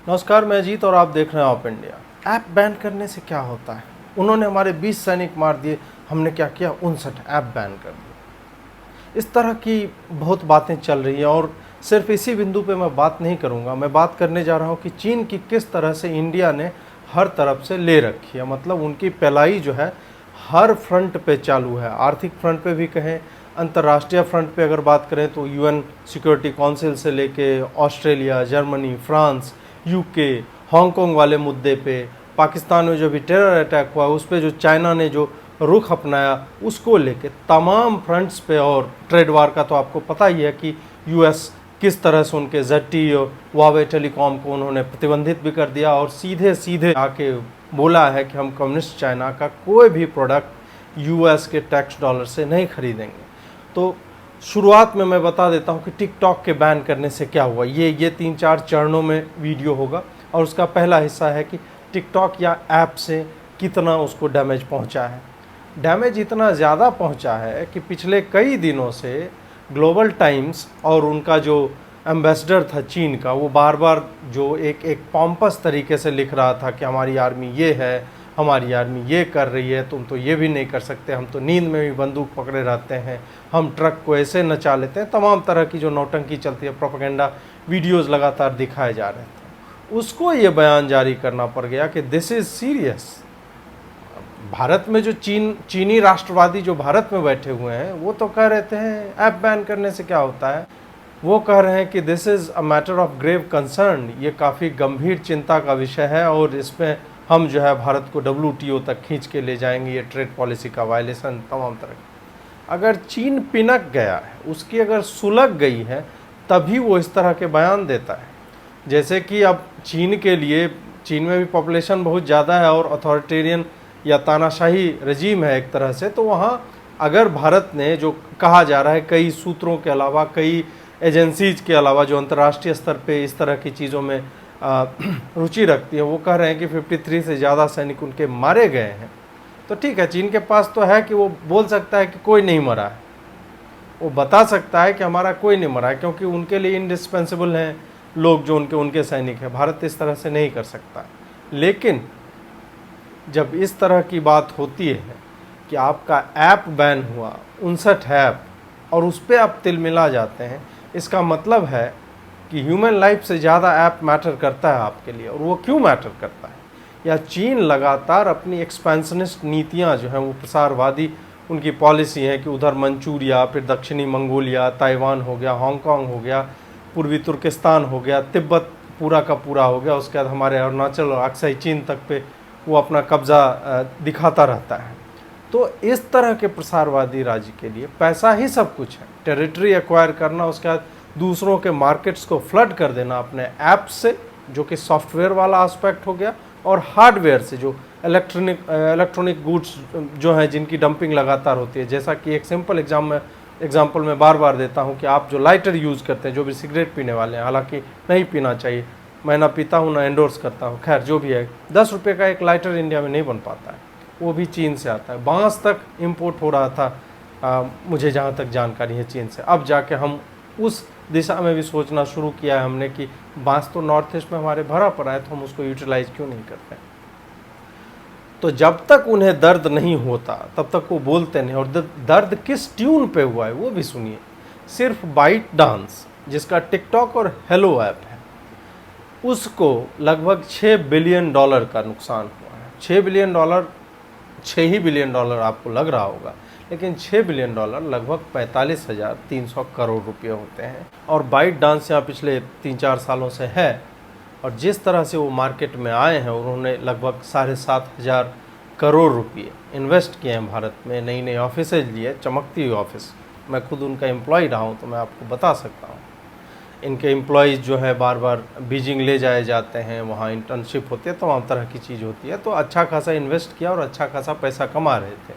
नमस्कार, मैं अजीत और आप देख रहे हैं ऑप इंडिया। ऐप बैन करने से क्या होता है? उन्होंने हमारे 20 सैनिक मार दिए, हमने क्या किया? 59 ऐप बैन कर दिए। इस तरह की बहुत बातें चल रही हैं और सिर्फ इसी बिंदु पे मैं बात नहीं करूंगा। मैं बात करने जा रहा हूं कि चीन की किस तरह से इंडिया ने हर तरफ से ले रखी है। मतलब उनकी पलाई जो है हर फ्रंट पे चालू है। आर्थिक फ्रंट पे भी कहें, अंतर्राष्ट्रीय फ्रंट पे अगर बात करें तो यूएन सिक्योरिटी काउंसिल से लेके Australia, Germany, France, UK, Hong Kong वाले मुद्दे पे, पाकिस्तान में जो भी टेरर अटैक हुआ उस पे जो चाइना ने जो रुख अपनाया उसको लेके तमाम फ्रंट्स पे, और ट्रेड वार का तो आपको पता ही है कि यूएस किस तरह से उनके ZTE और हुआवे टेलीकॉम को उन्होंने प्रतिबंधित भी कर दिया और सीधे सीधे आके बोला है कि हम कम्युनिस्ट चाइना का कोई भी प्रोडक्ट यूएस के टैक्स डॉलर से नहीं खरीदेंगे। तो शुरुआत में मैं बता देता हूं कि टिकटॉक के बैन करने से क्या हुआ। ये 3-4 चरणों में वीडियो होगा और उसका पहला हिस्सा है कि टिकटॉक या ऐप से कितना उसको डैमेज पहुंचा है। डैमेज इतना ज़्यादा पहुंचा है कि पिछले कई दिनों से ग्लोबल टाइम्स और उनका जो एम्बेसडर था चीन का, वो बार बार जो एक पॉम्पस तरीके से लिख रहा था कि हमारी आर्मी ये है, हमारी आर्मी ये कर रही है, तुम तो ये भी नहीं कर सकते, हम तो नींद में भी बंदूक पकड़े रहते हैं, हम ट्रक को ऐसे नचा लेते हैं। तमाम तरह की जो नौटंकी चलती है, प्रोपेगेंडा वीडियोस लगातार दिखाए जा रहे थे। उसको ये बयान जारी करना पड़ गया कि दिस इज़ सीरियस। भारत में जो चीनी राष्ट्रवादी जो भारत में बैठे हुए हैं वो तो कह रहे थे ऐप बैन करने से क्या होता है। वो कह रहे हैं कि this is a matter of grave concern, ये काफ़ी गंभीर चिंता का विषय है और इसमें हम जो है भारत को WTO तक खींच के ले जाएंगे, ये ट्रेड पॉलिसी का वायलेशन तमाम तरह। अगर चीन पिनक गया है, उसकी अगर सुलग गई है, तभी वो इस तरह के बयान देता है। जैसे कि अब चीन के लिए, चीन में भी पॉपुलेशन बहुत ज़्यादा है और अथॉरिटेरियन या तानाशाही रजीम है एक तरह से, तो वहाँ अगर भारत ने, जो कहा जा रहा है कई सूत्रों के अलावा, कई एजेंसीज के अलावा जो अंतर्राष्ट्रीय स्तर पे इस तरह की चीज़ों में रुचि रखती है, वो कह रहे हैं कि 53 से ज़्यादा सैनिक उनके मारे गए हैं, तो ठीक है, चीन के पास तो है कि वो बोल सकता है कि कोई नहीं मरा है, वो बता सकता है कि हमारा कोई नहीं मरा है, क्योंकि उनके लिए इंडिस्पेंसिबल हैं लोग जो उनके सैनिक हैं। भारत इस तरह से नहीं कर सकता। लेकिन जब इस तरह की बात होती है कि आपका ऐप बैन हुआ, 59 ऐप, और उस पर आप तिलमिला जाते हैं, इसका मतलब है कि ह्यूमन लाइफ से ज़्यादा ऐप मैटर करता है आपके लिए। और वो क्यों मैटर करता है? या चीन लगातार अपनी एक्सपेंशनिस्ट नीतियां जो हैं, वो प्रसारवादी उनकी पॉलिसी है कि उधर मंचूरिया, फिर दक्षिणी मंगोलिया, ताइवान हो गया, हांगकांग हो गया, पूर्वी तुर्किस्तान हो गया, तिब्बत पूरा का पूरा हो गया, उसके बाद हमारे अरुणाचल और अक्साई चीन तक पे वो अपना कब्ज़ा दिखाता रहता है। तो इस तरह के प्रसारवादी राज्य के लिए पैसा ही सब कुछ है। टेरिटरी एक्वायर करना, उसके बाद दूसरों के मार्केट्स को फ्लड कर देना अपने ऐप से, जो कि सॉफ्टवेयर वाला एस्पेक्ट हो गया, और हार्डवेयर से जो इलेक्ट्रॉनिक गुड्स जो हैं जिनकी डंपिंग लगातार होती है। जैसा कि एक सिंपल एग्जाम्पल मैं बार बार देता हूं कि आप जो लाइटर यूज़ करते हैं, जो भी सिगरेट पीने वाले हैं, हालांकि नहीं पीना चाहिए, मैं ना पीता हूँ ना एंडोर्स करता हूँ, खैर जो भी है, 10 रुपये का एक लाइटर इंडिया में नहीं बन पाता है, वो भी चीन से आता है। बांस तक इम्पोर्ट हो रहा था, मुझे जहाँ तक जानकारी है चीन से। अब जाके हम उस दिशा में भी सोचना शुरू किया है हमने कि बांस तो नॉर्थ ईस्ट में हमारे भरा पड़ा है, तो हम उसको यूटिलाइज क्यों नहीं करते। तो जब तक उन्हें दर्द नहीं होता तब तक वो बोलते नहीं। और दर्द किस ट्यून पे हुआ है वो भी सुनिए। सिर्फ बाइट डांस, जिसका टिकटॉक और हेलो ऐप है, उसको लगभग $6 बिलियन का नुकसान हुआ है। $6 बिलियन, 6 ही बिलियन डॉलर आपको लग रहा होगा, लेकिन $6 बिलियन लगभग 45,300 करोड़ रुपये होते हैं। और बाइट डांस यहाँ पिछले 3-4 सालों से है, और जिस तरह से वो मार्केट में आए हैं, उन्होंने लगभग 7,500 करोड़ रुपये इन्वेस्ट किए हैं भारत में, नई नई ऑफिसेज लिए, चमकती हुई ऑफिस। मैं खुद उनका एम्प्लॉय रहा हूँ तो मैं आपको बता सकता हूँ। इनके एम्प्लॉयज़ जो है बार बार बीजिंग ले जाए जाते हैं, वहाँ इंटर्नशिप होती है, तमाम तरह की चीज़ होती है। तो अच्छा खासा इन्वेस्ट किया और अच्छा खासा पैसा कमा रहे थे।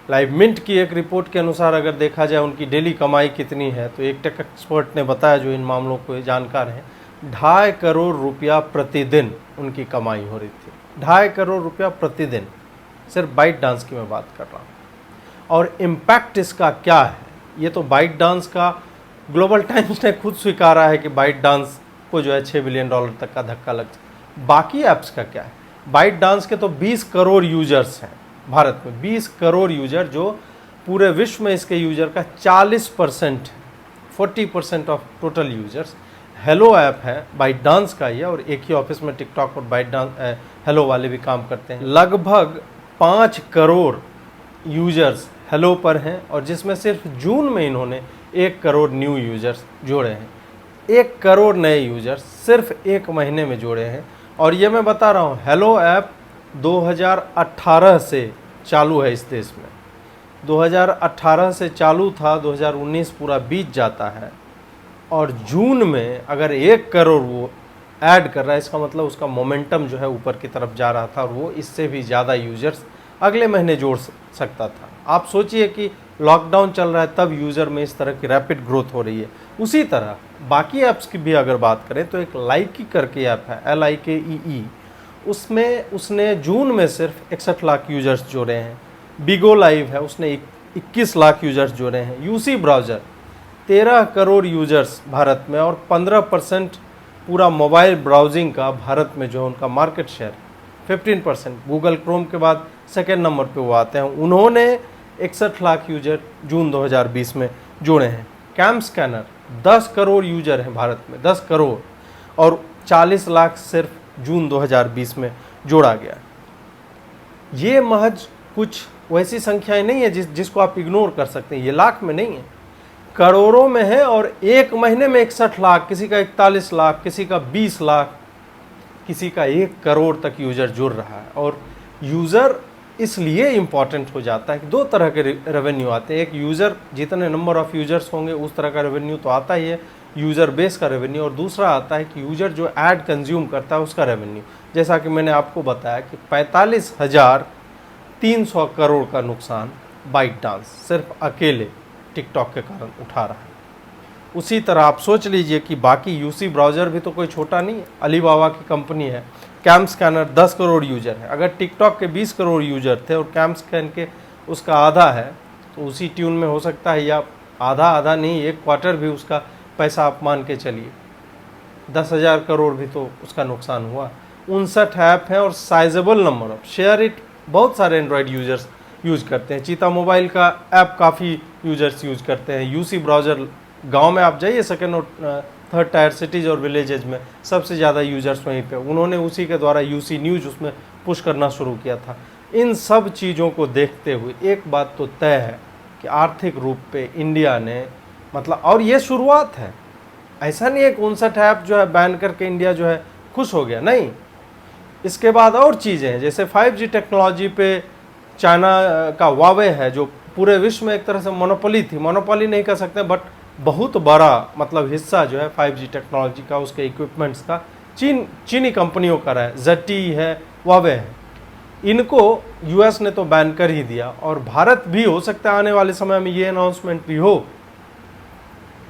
लाइव मिंट की एक रिपोर्ट के अनुसार अगर देखा जाए उनकी डेली कमाई कितनी है, तो एक टेक एक्सपर्ट ने बताया जो इन मामलों को जानकार हैं, 2.5 करोड़ रुपया प्रतिदिन उनकी कमाई हो रही थी। 2.5 करोड़ रुपया प्रतिदिन, सिर्फ बाइट डांस की मैं बात कर रहा हूँ। और इम्पैक्ट इसका क्या है, ये तो बाइट डांस का ग्लोबल टाइम्स ने खुद स्वीकारा है कि बाइट डांस को जो है $6 बिलियन तक का धक्का लग सकता है। बाकी ऐप्स का क्या है? बाइट डांस के तो 20 करोड़ यूजर्स हैं भारत में, 20 करोड़ यूजर, जो पूरे विश्व में इसके यूजर का 40%, 40% of total users. Hello app है बाइट डांस का ही है, और एक ही ऑफिस में टिकटॉक और बाइट डांस हेलो वाले भी काम करते हैं। लगभग 5 करोड़ यूजर्स हेलो पर हैं, और जिसमें सिर्फ जून में इन्होंने 1 करोड़ न्यू यूजर्स जोड़े हैं। 1 करोड़ नए यूजर्स सिर्फ 1 महीने में जोड़े हैं। और ये मैं बता रहा हूँ, हेलो ऐप 2018 से चालू है इस देश में। 2018 से चालू था, 2019 पूरा बीत जाता है, और जून में अगर 1 करोड़ वो ऐड कर रहा है, इसका मतलब उसका मोमेंटम जो है ऊपर की तरफ जा रहा था, और वो इससे भी ज़्यादा यूजर्स अगले महीने जोड़ सकता था। आप सोचिए कि लॉकडाउन चल रहा है, तब यूज़र में इस तरह की रैपिड ग्रोथ हो रही है। उसी तरह बाकी ऐप्स की भी अगर बात करें तो एक लाइकी करके ऐप है, LIKEE, उसमें उसने जून में सिर्फ 61 लाख यूजर्स जोड़े हैं। बिगो लाइव है, उसने 21 लाख यूजर्स जोड़े हैं। UC browser 13 crore users Bharat में, और 15% पूरा मोबाइल ब्राउजिंग का भारत में जो उनका मार्केट शेयर 15%। गूगल क्रोम के बाद सेकेंड नंबर पे वो आते हैं। उन्होंने 61 लाख यूजर जून 2020 में जोड़े हैं। कैम स्कैनर 10 करोड़ यूजर हैं भारत में, 10 करोड़, और 40 लाख सिर्फ जून 2020 में जोड़ा गया। ये महज कुछ वैसी संख्याएं नहीं है जिसको आप इग्नोर कर सकते हैं। ये लाख में नहीं है, करोड़ों में है। और एक महीने में 61 लाख, किसी का 41 लाख, किसी का 20 लाख, किसी का 1 करोड़ तक यूजर जुड़ रहा है। और यूज़र इसलिए इम्पॉर्टेंट हो जाता है कि 2 तरह के रेवेन्यू आते हैं। एक, यूज़र जितने नंबर ऑफ़ यूजर्स होंगे उस तरह का रेवेन्यू तो आता ही है, यूज़र बेस का रेवेन्यू। और दूसरा आता है कि यूज़र जो ऐड कंज्यूम करता है उसका रेवेन्यू। जैसा कि मैंने आपको बताया कि 45,300 करोड़ का नुकसान बाइट डांस सिर्फ अकेले टिकटॉक के कारण उठा रहा है। उसी तरह आप सोच लीजिए कि बाकी यूसी ब्राउज़र भी तो कोई छोटा नहीं है, अलीबाबा की कंपनी है। कैम स्कैनर 10 करोड़ यूजर है। अगर टिकटॉक के 20 करोड़ यूजर थे और कैम स्कैन के उसका आधा है, तो उसी ट्यून में हो सकता है, या आधा नहीं, 1 क्वार्टर भी उसका पैसा आप मान के चलिए, 10,000 करोड़ भी तो उसका नुकसान हुआ। 59 ऐप हैं और sizable number of share it बहुत सारे एंड्रॉयड यूजर्स यूज करते हैं। चीता मोबाइल का ऐप काफ़ी यूजर्स यूज करते हैं। यूसी ब्राउज़र, गांव में आप जाइए, सेकेंड और थर्ड टायर सिटीज़ और विलेजेज में सबसे ज़्यादा यूजर्स वहीं पे। उन्होंने उसी के द्वारा यूसी न्यूज़ उसमें पुश करना शुरू किया था। इन सब चीज़ों को देखते हुए एक बात तो तय है कि आर्थिक रूप पे इंडिया ने, मतलब, और ये शुरुआत है, ऐसा नहीं है कि 59 ऐप जो है बैन करके इंडिया जो है खुश हो गया, नहीं। इसके बाद और चीज़ें हैं, जैसे 5G टेक्नोलॉजी पे चाइना का वावे है, जो पूरे विश्व में एक तरह से मोनोपोली थी, मोनोपोली नहीं कह सकते, बट बहुत बड़ा मतलब हिस्सा जो है 5G टेक्नोलॉजी का, उसके इक्विपमेंट्स का चीनी कंपनियों का रहा है। ZTE है, वावे है। इनको US ने तो बैन कर ही दिया, और भारत भी हो सकता है आने वाले समय में ये अनाउंसमेंट भी हो।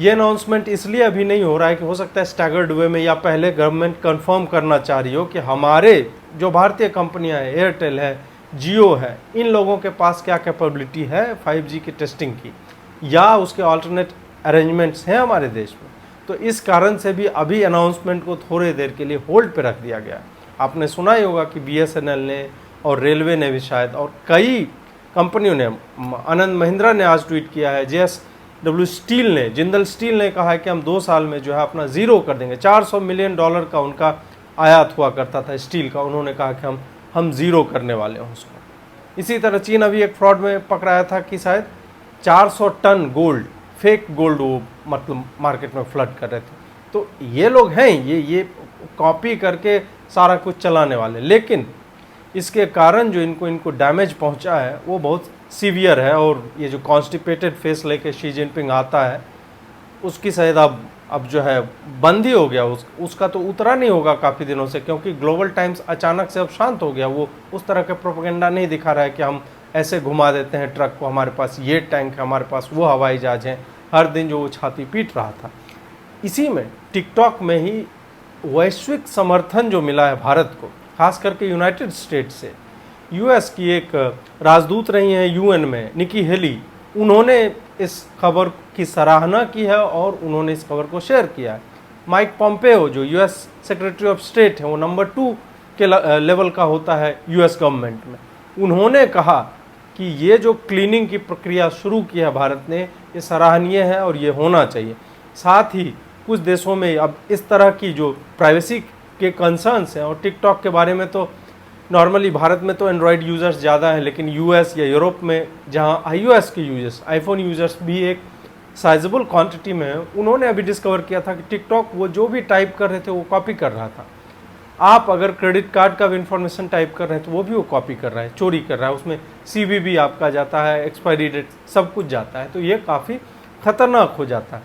ये अनाउंसमेंट इसलिए अभी नहीं हो रहा है कि हो सकता है स्टैगर्ड वे में, या पहले गवर्नमेंट कंफर्म करना चाह रही हो कि हमारे जो भारतीय कंपनियां हैं, एयरटेल है, जियो है, इन लोगों के पास क्या कैपेबिलिटी है 5G की टेस्टिंग की, या उसके ऑल्टरनेट अरेंजमेंट्स हैं हमारे देश में। तो इस कारण से भी अभी अनाउंसमेंट को थोड़ी देर के लिए होल्ड पे रख दिया गया। आपने सुना ही होगा कि BSNL ने और रेलवे ने भी शायद, और कई कंपनियों ने, आनंद महिंद्रा ने आज ट्वीट किया है, JSW स्टील ने, जिंदल स्टील ने कहा है कि हम 2 साल में जो है अपना ज़ीरो कर देंगे। $400 मिलियन का उनका आयात हुआ करता था स्टील का, उन्होंने कहा कि हम ज़ीरो करने वाले हैं उसको। इसी तरह चीन अभी एक फ्रॉड में पकड़ाया था कि शायद 400 टन गोल्ड, फेक गोल्ड वो मतलब मार्केट में फ्लड कर रहे थे। तो ये लोग हैं, ये कॉपी करके सारा कुछ चलाने वाले, लेकिन इसके कारण जो इनको डैमेज पहुंचा है वो बहुत सीवियर है। और ये जो कॉन्स्टिपेटेड फेस लेके शी जिनपिंग आता है, उसकी शायद अब जो है बंद ही हो गया, उसका तो उतरा नहीं होगा काफ़ी दिनों से, क्योंकि ग्लोबल टाइम्स अचानक से अब शांत हो गया। वो उस तरह का प्रोपेगेंडा नहीं दिखा रहा है कि हम ऐसे घुमा देते हैं ट्रक को, हमारे पास ये टैंक है, हमारे पास वो हवाई जहाज हैं, हर दिन जो वो छाती पीट रहा था। इसी में टिकटॉक में ही वैश्विक समर्थन जो मिला है भारत को, खास करके यूनाइटेड स्टेट से। US की एक राजदूत रही हैं UN में, निकी हेली, उन्होंने इस खबर की सराहना की है और उन्होंने इस खबर को शेयर किया है। माइक पॉम्पेओ जो यूएस सेक्रेटरी ऑफ स्टेट है, वो नंबर 2 के लेवल का होता है यूएस गवर्नमेंट में, उन्होंने कहा कि ये जो क्लीनिंग की प्रक्रिया शुरू की है भारत ने, ये सराहनीय है और ये होना चाहिए। साथ ही कुछ देशों में अब इस तरह की जो प्राइवेसी के कंसर्न्स हैं, और टिकटॉक के बारे में तो नॉर्मली भारत में तो एंड्रॉयड यूज़र्स ज़्यादा हैं, लेकिन यूएस या यूरोप में जहाँ आईओएस के यूजर्स, आईफोन यूजर्स भी एक साइजेबल क्वांटिटी में है, उन्होंने अभी डिस्कवर किया था कि टिकटॉक वो जो भी टाइप कर रहे थे वो कॉपी कर रहा था। आप अगर क्रेडिट कार्ड का भी इंफॉर्मेशन टाइप कर रहे हैं तो वो भी वो कॉपी कर रहा है, चोरी कर रहा है, उसमें सीवीवी आपका जाता है, एक्सपायरी डेट सब कुछ जाता है, तो ये काफ़ी खतरनाक हो जाता है।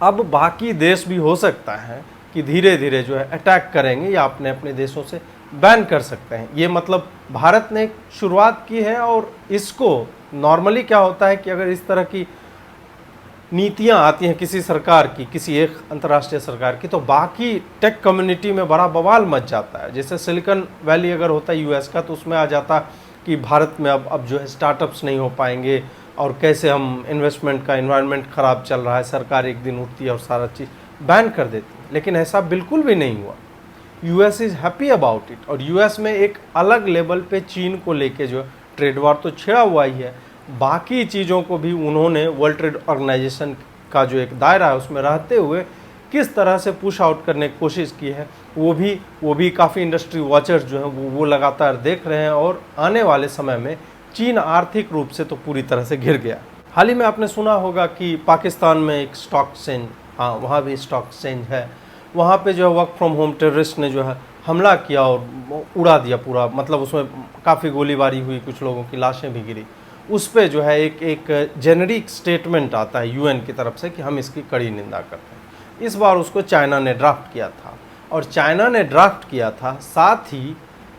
अब बाकी देश भी हो सकता है कि धीरे धीरे जो है अटैक करेंगे या अपने अपने देशों से बैन कर सकते हैं। ये मतलब भारत ने शुरुआत की है, और इसको नॉर्मली क्या होता है कि अगर इस तरह की नीतियां आती हैं किसी सरकार की, किसी एक अंतर्राष्ट्रीय सरकार की, तो बाकी टेक कम्युनिटी में बड़ा बवाल मच जाता है। जैसे सिलिकॉन वैली अगर होता है यूएस का, तो उसमें आ जाता कि भारत में अब जो है स्टार्टअप्स नहीं हो पाएंगे, और कैसे हम इन्वेस्टमेंट का एनवायरनमेंट ख़राब चल रहा है, सरकार एक दिन उठती है और सारा चीज़ बैन कर देती है। लेकिन ऐसा बिल्कुल भी नहीं हुआ। US is happy about it, और यूएस में एक अलग लेवल पे चीन को लेके जो ट्रेड वार तो छिड़ा हुआ ही है, बाकी चीज़ों को भी उन्होंने वर्ल्ड ट्रेड ऑर्गेनाइजेशन का जो एक दायरा है उसमें रहते हुए किस तरह से पुश आउट करने की कोशिश की है, वो भी काफ़ी इंडस्ट्री वॉचर्स जो हैं वो लगातार देख रहे हैं। और आने वाले समय में चीन आर्थिक रूप से तो पूरी तरह से घिर गया। हाल ही में आपने सुना होगा कि पाकिस्तान में एक स्टॉक एक्सचेंज, हाँ वहाँ भी स्टॉक एक्सचेंज है, वहाँ पे जो है वर्क फ्रॉम होम टेररिस्ट ने जो है हमला किया और उड़ा दिया पूरा, मतलब उसमें काफ़ी गोलीबारी हुई, कुछ लोगों की लाशें भी गिरी। उस पे जो है एक जेनरिक स्टेटमेंट आता है यूएन की तरफ से कि हम इसकी कड़ी निंदा करते हैं। इस बार उसको चाइना ने ड्राफ्ट किया था, और चाइना ने ड्राफ्ट किया था, साथ ही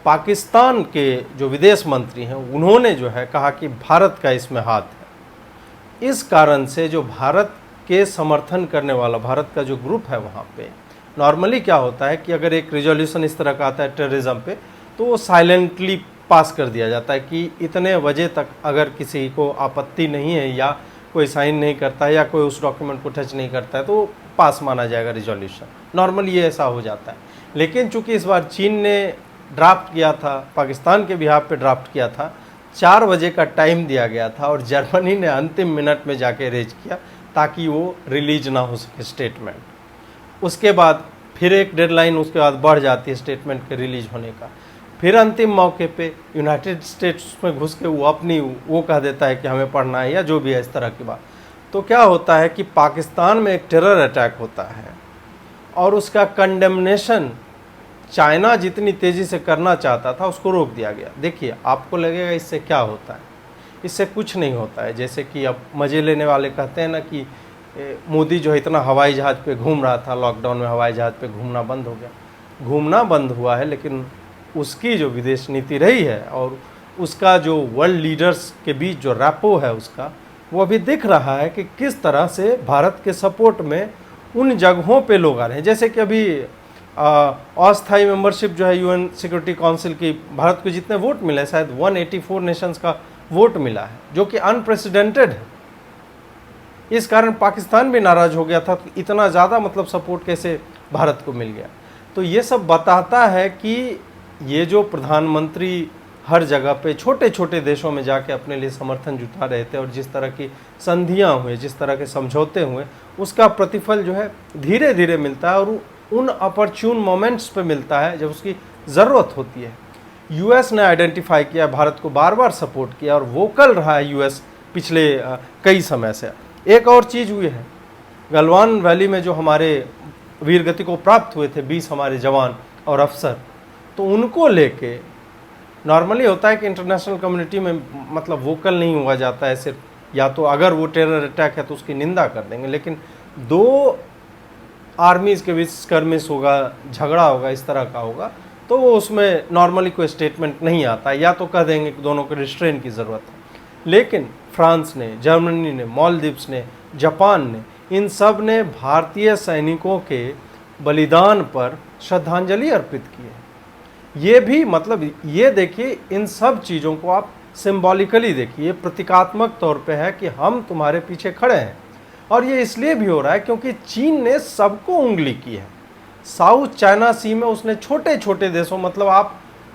पाकिस्तान के जो विदेश मंत्री हैं उन्होंने जो है कहा कि भारत का इसमें हाथ है। इस कारण से जो भारत के समर्थन करने वाला भारत का जो ग्रुप है वहाँ पे नॉर्मली क्या होता है कि अगर एक रिजोल्यूशन इस तरह का आता है टेररिज्म पे, तो वो साइलेंटली पास कर दिया जाता है कि इतने बजे तक अगर किसी को आपत्ति नहीं है या कोई साइन नहीं करता है या कोई उस डॉक्यूमेंट को टच नहीं करता है तो पास माना जाएगा रिजोल्यूशन। नॉर्मली ये ऐसा हो जाता है। लेकिन चूंकि इस बार चीन ने ड्राफ्ट किया था, पाकिस्तान के बिहाफ पे ड्राफ्ट किया था, 4 बजे का टाइम दिया गया था, और जर्मनी ने अंतिम मिनट में जाके रेज किया ताकि वो रिलीज ना हो सके स्टेटमेंट। उसके बाद फिर एक डेडलाइन उसके बाद बढ़ जाती है स्टेटमेंट के रिलीज होने का। फिर अंतिम मौके पे यूनाइटेड स्टेट्स में घुस के वो कह देता है कि हमें पढ़ना है या जो भी है इस तरह की बात। तो क्या होता है कि पाकिस्तान में एक टेरर अटैक होता है, और उसका कंडेमनेशन चाइना जितनी तेज़ी से करना चाहता था उसको रोक दिया गया। देखिए आपको लगेगा इससे क्या होता है, इससे कुछ नहीं होता है। जैसे कि अब मज़े लेने वाले कहते हैं ना कि मोदी जो है इतना हवाई जहाज़ पे घूम रहा था, लॉकडाउन में हवाई जहाज़ पे घूमना बंद हो गया। घूमना बंद हुआ है, लेकिन उसकी जो विदेश नीति रही है और उसका जो वर्ल्ड लीडर्स के बीच जो रैपो है उसका, वो अभी दिख रहा है कि किस तरह से भारत के सपोर्ट में उन जगहों पे लोग आ रहे हैं। जैसे कि अभी अस्थायी मेंबरशिप जो है यूएन सिक्योरिटी काउंसिल की, भारत को जितने वोट मिले शायद 184 नेशंस का वोट मिला है, जो कि अनप्रेसिडेंटेड है। इस कारण पाकिस्तान भी नाराज़ हो गया था कि इतना ज़्यादा मतलब सपोर्ट कैसे भारत को मिल गया। तो ये सब बताता है कि ये जो प्रधानमंत्री हर जगह पे छोटे छोटे देशों में जाके अपने लिए समर्थन जुटा रहे थे, और जिस तरह की संधियाँ हुए, जिस तरह के समझौते हुए, उसका प्रतिफल जो है धीरे धीरे मिलता है, और उन अपॉर्चून मोमेंट्स पे मिलता है जब उसकी ज़रूरत होती है। यूएस ने आइडेंटिफाई किया, भारत को बार बार सपोर्ट किया, और वोकल रहा है यूएस पिछले कई समय से। एक और चीज़ हुई है, गलवान वैली में जो हमारे वीरगति को प्राप्त हुए थे 20 हमारे जवान और अफसर, तो उनको लेके नॉर्मली होता है कि इंटरनेशनल कम्युनिटी में मतलब वोकल नहीं हुआ जाता है सिर्फ, या तो अगर वो टेरर अटैक है तो उसकी निंदा कर देंगे, लेकिन दो आर्मीज़ के बीच स्कर्मिश होगा, झगड़ा होगा, इस तरह का होगा, तो वो उसमें नॉर्मली कोई स्टेटमेंट नहीं आता, या तो कह देंगे कि दोनों को रिस्ट्रेन की ज़रूरत है। लेकिन फ्रांस ने, जर्मनी ने, मालदीव्स ने, जापान ने, इन सब ने भारतीय सैनिकों के बलिदान पर श्रद्धांजलि अर्पित की है। ये भी मतलब ये देखिए, इन सब चीज़ों को आप सिंबॉलिकली देखिए, प्रतीकात्मक तौर पे है कि हम तुम्हारे पीछे खड़े हैं। और ये इसलिए भी हो रहा है क्योंकि चीन ने सबको उंगली की है। साउथ चाइना सी में उसने छोटे छोटे देशों, मतलब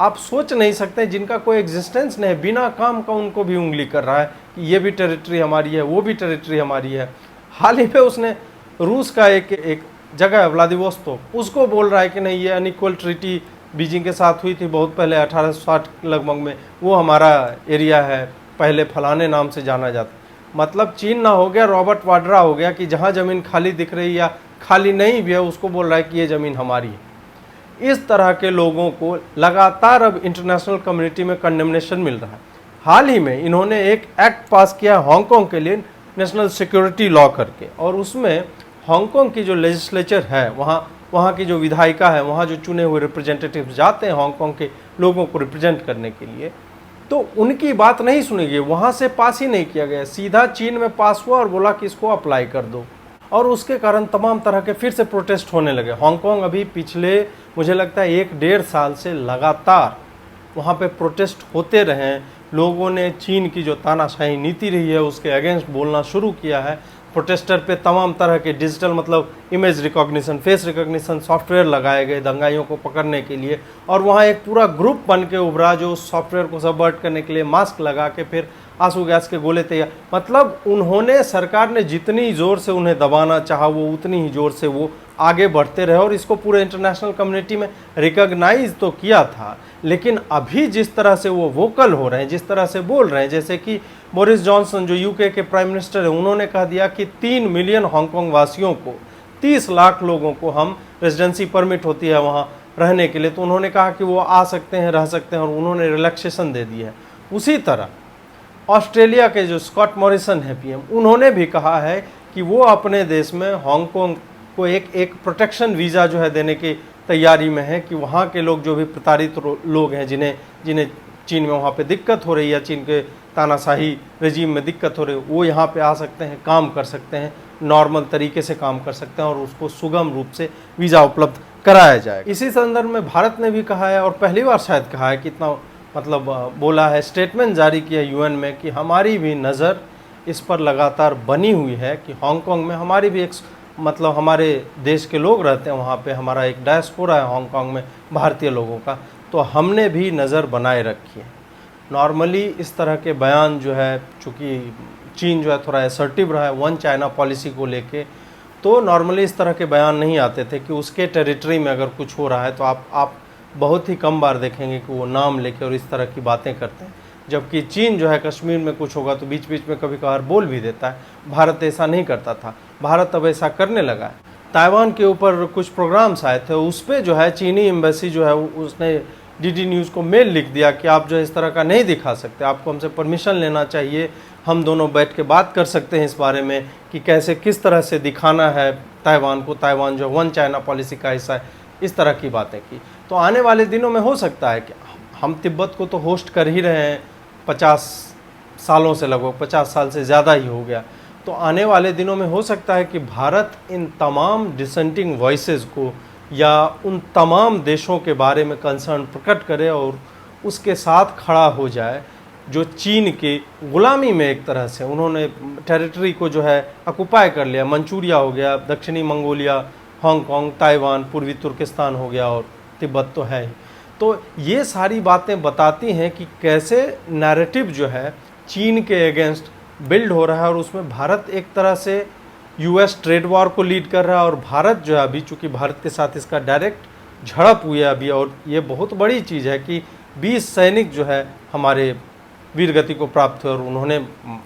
आप सोच नहीं सकते, जिनका कोई एग्जिस्टेंस नहीं, बिना काम का उनको भी उंगली कर रहा है कि ये भी टेरिटरी हमारी है, वो भी टेरिटरी हमारी है। हाल ही में उसने रूस का एक जगह है व्लादिवोस्तोक, उसको बोल रहा है कि नहीं, ये अनइक्वल ट्रीटी बीजिंग के साथ हुई थी बहुत पहले 1860 लगभग में, वो हमारा एरिया है, पहले फलाने नाम से जाना जाता। मतलब चीन ना हो गया रॉबर्ट वाड्रा हो गया कि जहाँ ज़मीन खाली दिख रही या खाली नहीं भी है उसको बोल रहा है कि ये ज़मीन हमारी है। इस तरह के लोगों को लगातार अब इंटरनेशनल कम्युनिटी में कंडेमनेशन मिल रहा है। हाल ही में इन्होंने एक एक्ट पास किया हांगकांग के लिए नेशनल सिक्योरिटी लॉ करके, और उसमें हांगकांग की जो लेजिस्लेचर है, वहाँ की जो विधायिका है, वहाँ जो चुने हुए रिप्रेजेंटेटिव जाते हैं हांगकांग के लोगों को रिप्रेजेंट करने के लिए, तो उनकी बात नहीं सुनी गई, वहाँ से पास ही नहीं किया गया, सीधा चीन में पास हुआ और बोला कि इसको अप्लाई कर दो। और उसके कारण तमाम तरह के फिर से प्रोटेस्ट होने लगे। हांगकांग अभी पिछले मुझे लगता है 1-1.5 साल से लगातार वहाँ पे प्रोटेस्ट होते रहे हैं। लोगों ने चीन की जो तानाशाही नीति रही है उसके अगेंस्ट बोलना शुरू किया है। प्रोटेस्टर पे तमाम तरह के डिजिटल, मतलब image recognition, face recognition software लगाए गए दंगाइयों को पकड़ने के लिए, और वहाँ एक पूरा ग्रुप बन के उभरा जो सॉफ्टवेयर को सबवर्ट करने के लिए मास्क लगा के फिर आंसू गैस के गोले तैयार। मतलब उन्होंने, सरकार ने जितनी ज़ोर से उन्हें दबाना चाहा वो उतनी ही ज़ोर से वो आगे बढ़ते रहे, और इसको पूरे इंटरनेशनल कम्युनिटी में रिकॉग्नाइज तो किया था। लेकिन अभी जिस तरह से वो वोकल हो रहे हैं, जिस तरह से बोल रहे हैं, जैसे कि बोरिस जॉनसन जो यूके के प्राइम मिनिस्टर हैं, उन्होंने कह दिया कि 3 मिलियन हांगकांग वासियों को, 30 लाख लोगों को हम रेजिडेंसी परमिट होती है वहाँ रहने के लिए, तो उन्होंने कहा कि वो आ सकते हैं, रह सकते हैं, और उन्होंने रिलैक्सेशन दे दी है। उसी तरह ऑस्ट्रेलिया के जो स्कॉट मॉरिसन है पीएम, उन्होंने भी कहा है कि वो अपने देश में हांगकांग को एक प्रोटेक्शन वीज़ा जो है देने की तैयारी में है, कि वहाँ के लोग जो भी प्रताड़ित लोग हैं, जिन्हें चीन में वहाँ पे दिक्कत हो रही है, चीन के तानाशाही रजीम में दिक्कत हो रही है, वो यहाँ पे आ सकते हैं, काम कर सकते हैं, नॉर्मल तरीके से काम कर सकते हैं, और उसको सुगम रूप से वीज़ा उपलब्ध कराया जाए। इसी संदर्भ में भारत ने भी कहा है, और पहली बार शायद कहा है, कितना मतलब बोला है, स्टेटमेंट जारी किया यूएन में, कि हमारी भी नज़र इस पर लगातार बनी हुई है कि हांगकांग में हमारी भी एक, मतलब हमारे देश के लोग रहते हैं वहाँ पे, हमारा एक डायस्पोरा है हांगकांग में भारतीय लोगों का, तो हमने भी नज़र बनाए रखी है। नॉर्मली इस तरह के बयान जो है, चूँकि चीन जो है थोड़ा असर्टिव रहा है वन चाइना पॉलिसी को लेके, तो नॉर्मली इस तरह के बयान नहीं आते थे कि उसके टेरिटरी में अगर कुछ हो रहा है तो आप बहुत ही कम बार देखेंगे कि वो नाम लेके और इस तरह की बातें करते हैं। जबकि चीन जो है कश्मीर में कुछ होगा तो बीच बीच में कभी कभार बोल भी देता है। भारत ऐसा नहीं करता था, भारत अब ऐसा करने लगा है। ताइवान के ऊपर कुछ प्रोग्राम्स आए थे, उस पर जो है चीनी एम्बेसी जो है उसने डीडी न्यूज़ को मेल लिख दिया कि आप जो इस तरह का नहीं दिखा सकते, आपको हमसे परमिशन लेना चाहिए, हम दोनों बैठ के बात कर सकते हैं इस बारे में कि कैसे किस तरह से दिखाना है ताइवान को, ताइवान जो वन चाइना पॉलिसी का हिस्सा है, इस तरह की बातें की। तो आने वाले दिनों में हो सकता है कि हम तिब्बत को तो होस्ट कर ही रहे हैं 50 सालों से, लगभग 50 साल से ज़्यादा ही हो गया, तो आने वाले दिनों में हो सकता है कि भारत इन तमाम डिसेंटिंग वॉइसेस को या उन तमाम देशों के बारे में कंसर्न प्रकट करे और उसके साथ खड़ा हो जाए जो चीन की गुलामी में एक तरह से उन्होंने टेरिटरी को जो है ऑक्युपाई कर लिया। मंचूरिया हो गया, दक्षिणी मंगोलिया, हांगकांग, ताइवान, पूर्वी तुर्किस्तान हो गया, और तिब्बत तो है ही। तो ये सारी बातें बताती हैं कि कैसे नैरेटिव जो है चीन के अगेंस्ट बिल्ड हो रहा है, और उसमें भारत एक तरह से यूएस ट्रेड वॉर को लीड कर रहा है। और भारत जो है अभी, चूँकि भारत के साथ इसका डायरेक्ट झड़प हुई है अभी, और ये बहुत बड़ी चीज़ है कि 20 सैनिक जो है हमारे वीरगति को प्राप्त हुए और उन्होंने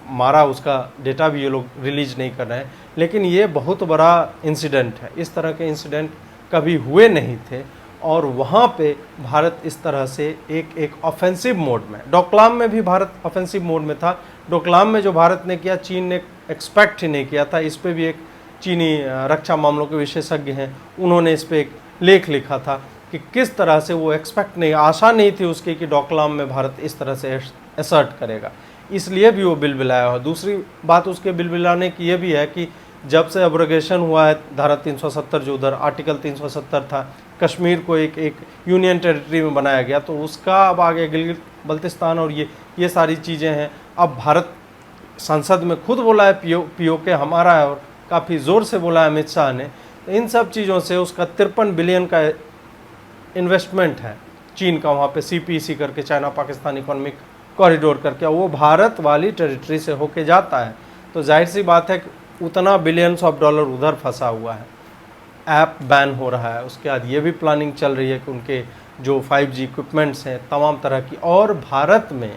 मारा, उसका डेटा भी ये लोग रिलीज नहीं कर रहे हैं, लेकिन ये बहुत बड़ा इंसिडेंट है। इस तरह के इंसिडेंट कभी हुए नहीं थे, और वहाँ पे भारत इस तरह से एक ऑफेंसिव मोड में, डोकलाम में भी भारत ऑफेंसिव मोड में था। डोकलाम में जो भारत ने किया, चीन ने एक्सपेक्ट ही नहीं किया था। इस पे भी एक चीनी रक्षा मामलों के विशेषज्ञ हैं, उन्होंने इस पे एक लेख लिखा था कि किस तरह से वो एक्सपेक्ट नहीं, आशा नहीं थी उसकी कि डोकलाम में भारत इस तरह से असर्ट करेगा, इसलिए भी वो बिलबिलाया हो। दूसरी बात उसके बिलबिलाने की ये भी है कि जब से एब्रोगेशन हुआ है धारा 370, जो उधर आर्टिकल 370 था, कश्मीर को एक यूनियन टेरिटरी में बनाया गया, तो उसका अब आगे गिलगित बल्तिस्तान और ये सारी चीज़ें हैं। अब भारत संसद में खुद बोला है पीओके हमारा है और काफ़ी ज़ोर से बोला है अमित शाह ने। इन सब चीज़ों से उसका 53 बिलियन का इन्वेस्टमेंट है चीन का वहाँ पे, CPEC करके, चाइना पाकिस्तान इकोनॉमिक कॉरिडोर करके, वो भारत वाली टेरिटरी से होके जाता है। तो जाहिर सी बात है कि उतना बिलियंस ऑफ डॉलर उधर फंसा हुआ है। ऐप बैन हो रहा है, उसके बाद ये भी प्लानिंग चल रही है कि उनके जो 5G इक्विपमेंट्स हैं तमाम तरह की, और भारत में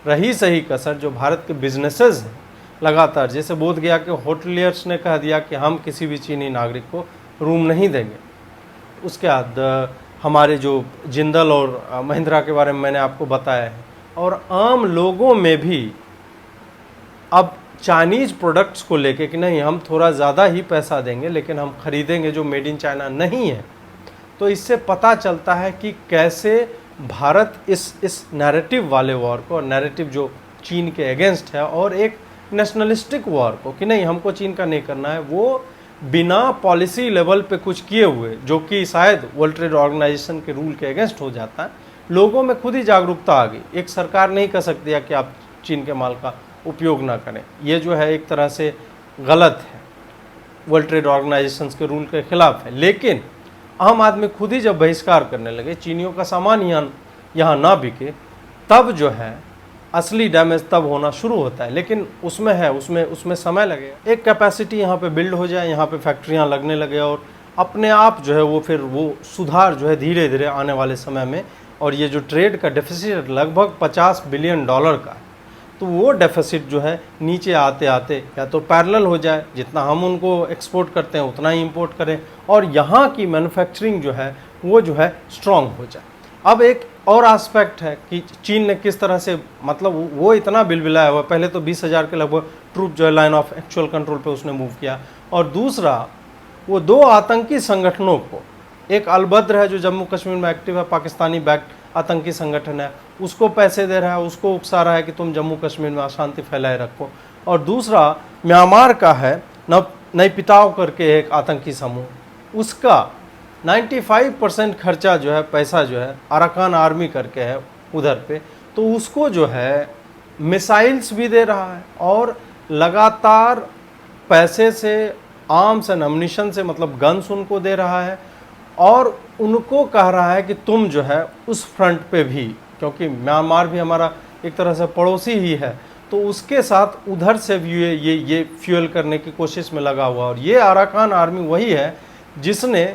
रही सही कसर जो भारत के बिजनेसेस हैं लगातार, जैसे बोध गया के होटलियर्स ने कह दिया कि हम किसी भी चीनी नागरिक को रूम नहीं देंगे। उसके बाद हमारे जो जिंदल और महिंद्रा के बारे में मैंने आपको बताया है, और आम लोगों में भी अब चाइनीज़ प्रोडक्ट्स को लेके कि नहीं हम थोड़ा ज़्यादा ही पैसा देंगे लेकिन हम खरीदेंगे जो मेड इन चाइना नहीं है। तो इससे पता चलता है कि कैसे भारत इस नैरेटिव वाले वॉर को, और नैरेटिव जो चीन के अगेंस्ट है, और एक नेशनलिस्टिक वॉर को कि नहीं हमको चीन का नहीं करना है, वो बिना पॉलिसी लेवल पे कुछ किए हुए, जो कि शायद वर्ल्ड ट्रेड ऑर्गेनाइजेशन के रूल के अगेंस्ट हो जाता है, लोगों में खुद ही जागरूकता आ गई। एक सरकार नहीं कह सकती है कि आप चीन के माल का उपयोग ना करें। ये जो है एक तरह से गलत है, वर्ल्ड ट्रेड ऑर्गेनाइजेशन के रूल के खिलाफ है। लेकिन आम आदमी खुद ही जब बहिष्कार करने लगे, चीनियों का सामान यहाँ ना बिके, तब जो है असली डैमेज तब होना शुरू होता है। लेकिन उसमें समय लगेगा। एक कैपेसिटी यहाँ पे बिल्ड हो जाए, यहाँ पे फैक्ट्रियाँ लगने लगे, और अपने आप जो है वो फिर वो सुधार जो है धीरे धीरे आने वाले समय में। और ये जो ट्रेड का डेफिसिट लगभग 50 बिलियन डॉलर का, तो वो डेफिसिट जो है नीचे आते आते या तो पैरेलल हो जाए, जितना हम उनको एक्सपोर्ट करते हैं उतना ही इंपोर्ट करें, और यहाँ की मैन्युफैक्चरिंग जो है वो जो है स्ट्रॉन्ग हो जाए। अब एक और एस्पेक्ट है कि चीन ने किस तरह से, मतलब वो इतना बिलबिलाया हुआ, पहले तो 20,000 के लगभग ट्रूप जो है लाइन ऑफ एक्चुअल कंट्रोल पे उसने मूव किया, और दूसरा वो 2 आतंकी संगठनों को, एक अलबद्र है जो जम्मू कश्मीर में एक्टिव है, पाकिस्तानी बैक्ड आतंकी संगठन है, उसको पैसे दे रहा है, उसको उकसा रहा है कि तुम जम्मू कश्मीर में अशांति फैलाए रखो, और दूसरा म्यांमार का है नैपिताव करके एक आतंकी समूह, उसका 95% खर्चा जो है, पैसा जो है अराकान आर्मी करके है उधर पे, तो उसको जो है मिसाइल्स भी दे रहा है, और लगातार पैसे से, आर्म्स एंड अम्युनिशन से, मतलब गन्स उनको दे रहा है, और उनको कह रहा है कि तुम जो है उस फ्रंट पे भी, क्योंकि म्यांमार भी हमारा एक तरह से पड़ोसी ही है, तो उसके साथ उधर से भी ये फ्यूल करने की कोशिश में लगा हुआ। और ये अराकान आर्मी वही है जिसने,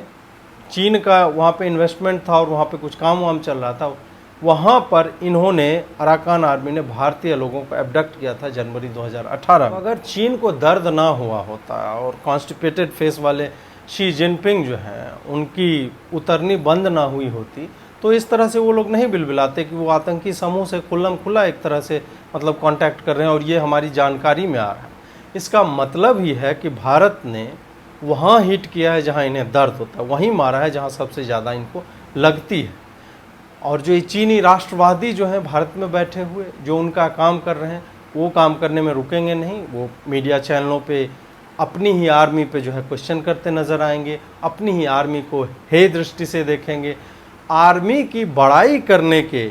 चीन का वहाँ पे इन्वेस्टमेंट था और वहाँ पे कुछ काम वाम चल रहा था, वहाँ पर इन्होंने, अराकान आर्मी ने भारतीय लोगों को एब्डक्ट किया था जनवरी 2018 में। अगर चीन को दर्द ना हुआ होता और कॉन्स्टिपेटेड फेस वाले शी जिनपिंग जो हैं उनकी उतरनी बंद ना हुई होती, तो इस तरह से वो लोग नहीं बिलबिलाते कि वो आतंकी समूह से खुल्लम खुल्ला एक तरह से मतलब कांटेक्ट कर रहे हैं और ये हमारी जानकारी में आ रहा है। इसका मतलब ही है कि भारत ने वहाँ हिट किया है जहाँ इन्हें दर्द होता है, वहीं मारा है जहाँ सबसे ज़्यादा इनको लगती है। और जो ये चीनी राष्ट्रवादी जो हैं भारत में बैठे हुए, जो उनका काम कर रहे हैं, वो काम करने में रुकेंगे नहीं। वो मीडिया चैनलों पे अपनी ही आर्मी पे जो है क्वेश्चन करते नज़र आएंगे, अपनी ही आर्मी को हे दृष्टि से देखेंगे, आर्मी की बड़ाई करने के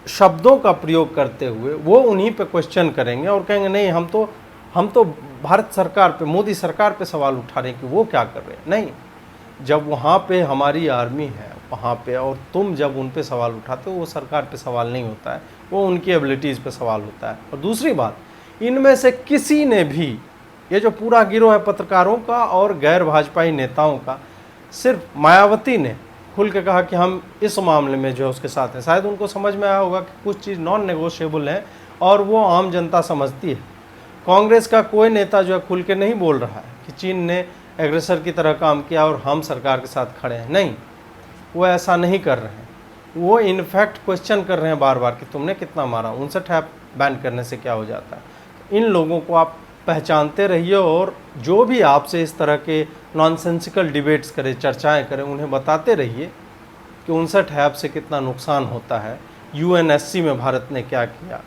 शब्दों का प्रयोग करते हुए वो उन्हीं पे क्वेश्चन करेंगे और कहेंगे नहीं हम तो भारत सरकार पे, मोदी सरकार पे सवाल उठा रहे हैं कि वो क्या कर रहे हैं। नहीं, जब वहाँ पे हमारी आर्मी है वहाँ पे, और तुम जब उन पे सवाल उठाते हो, वो सरकार पे सवाल नहीं होता है, वो उनकी एबिलिटीज़ पे सवाल होता है। और दूसरी बात, इनमें से किसी ने भी, ये जो पूरा गिरोह है पत्रकारों का और गैर भाजपाई नेताओं का, सिर्फ मायावती ने खुल के कहा कि हम इस मामले में जो है उसके साथ हैं। शायद उनको समझ में आया होगा कि कुछ चीज़ नॉन नेगोशिएबल है और वो आम जनता समझती है। कांग्रेस का कोई नेता जो है खुल के नहीं बोल रहा है कि चीन ने एग्रेसर की तरह काम किया और हम सरकार के साथ खड़े हैं। नहीं, वो ऐसा नहीं कर रहे हैं। वो इनफैक्ट क्वेश्चन कर रहे हैं बार बार कि तुमने कितना मारा, 59 ऐप बैन करने से क्या हो जाता है। इन लोगों को आप पहचानते रहिए और जो भी आपसे इस तरह के नॉनसेंसिकल डिबेट्स करें, चर्चाएं करें, उन्हें बताते रहिए कि 59 ऐप से कितना नुकसान होता है, यूएनएससी में भारत ने क्या किया,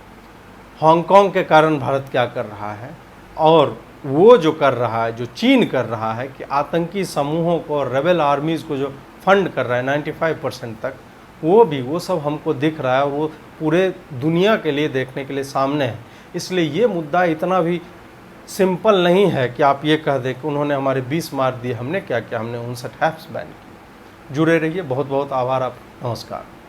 हांगकांग के कारण भारत क्या कर रहा है, और वो जो कर रहा है, जो चीन कर रहा है कि आतंकी समूहों को और रेबल आर्मीज़ को जो फंड कर रहा है 95% तक, वो सब हमको दिख रहा है और वो पूरे दुनिया के लिए देखने के लिए सामने है। इसलिए ये मुद्दा इतना भी सिंपल नहीं है कि आप ये कह दें कि उन्होंने हमारे 20 मार दिए, हमने क्या किया, हमने 59 ऐप्स बैन किए। जुड़े रहिए, बहुत बहुत आभार आप, नमस्कार।